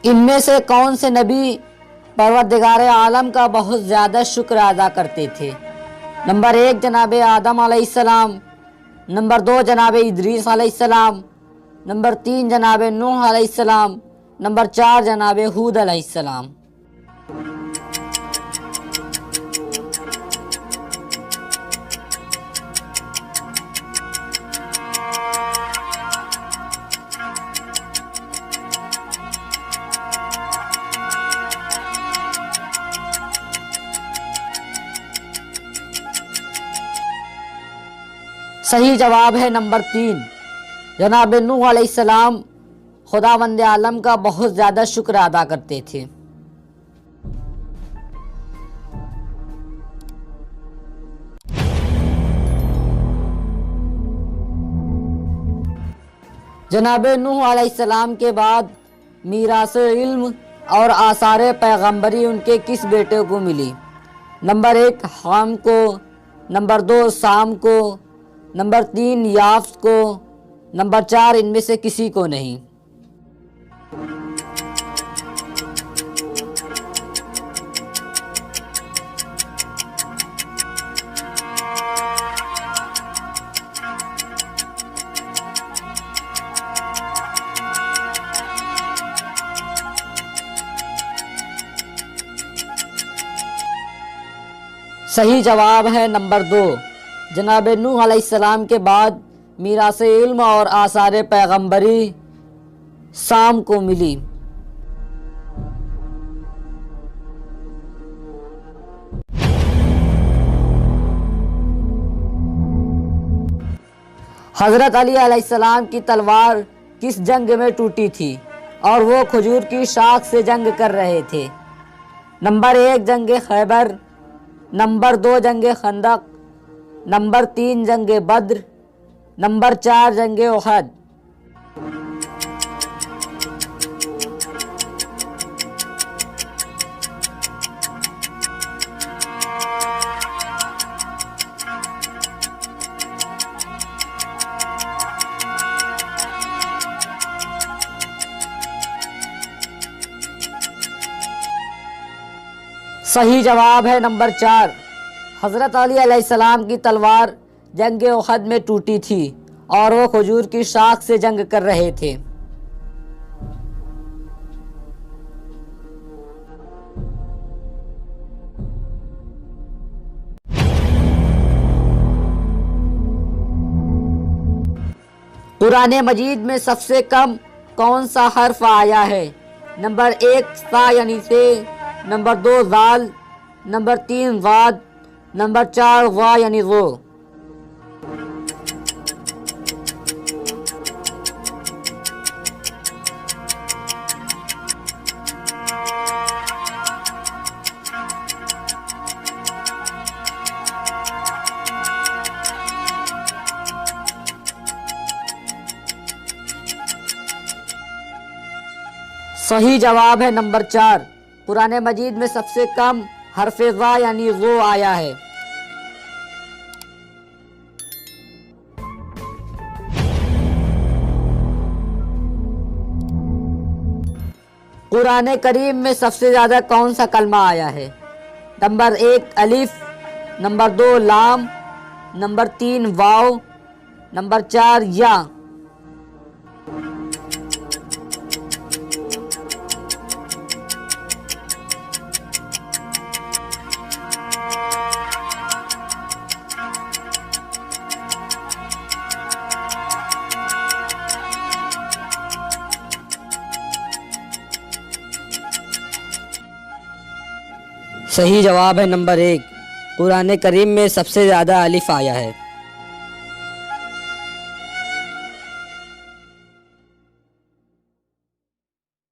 इनमें से कौन से नबी परवरदिगार आलम का बहुत ज़्यादा शुक्र अदा करते थे? नंबर 1 जनाब आदम अलैहिस्सलाम, नंबर 2 जनाब इदरीस अलैहिस्सलाम, नंबर 3 जनाब नूह अलैहिस्सलाम, नंबर 4 जनाब हूद अलैहिस्सलाम। सही जवाब है नंबर 3 जनाब नूह अलैहिस्सलाम खुदावंद आलम का बहुत ज़्यादा शुक्र अदा करते थे। जनाब नूह अलैहिस्सलाम के बाद मीरास इल्म और आसार पैगंबरी उनके किस बेटे को मिली? नंबर 1 हाम को, नंबर 2 साम को, नंबर 3 याफ्त को, नंबर 4 इनमें से किसी को नहीं। सही जवाब है नंबर 2 जनाब नूह अलैहिस्सलाम के बाद मीरास इल्म और आसार पैगंबरी साम को मिली। हज़रत अली अलैहिस्सलाम की तलवार किस जंग में टूटी थी और वो खजूर की शाख से जंग कर रहे थे? नंबर 1 जंग खैबर, नंबर 2 जंग खंदक, नंबर 3 जंग बद्र, नंबर 4 जंग उहद। सही जवाब है नंबर 4 हज़रत अली अलैहिस्सलाम की तलवार जंग उहद में टूटी थी और वो खजूर की शाख से जंग कर रहे थे। कुरान मजीद में सबसे कम कौन सा हर्फ आया है? नंबर 1 सा यानी से, नंबर 2 जाल, नंबर 3 वाद, नंबर 4 वा यानी वो। सही जवाब है नंबर 4 कुरान मजीद में सबसे कम हर्फ ज़ा यानी वो आया है। कुरान करीम में सबसे ज़्यादा कौन सा कलमा आया है? नंबर 1 अलिफ, नंबर 2 लाम, नंबर 3 वाव, नंबर 4 या। सही जवाब है नंबर 1 कुरान करीम में सबसे ज़्यादा अलिफ आया है।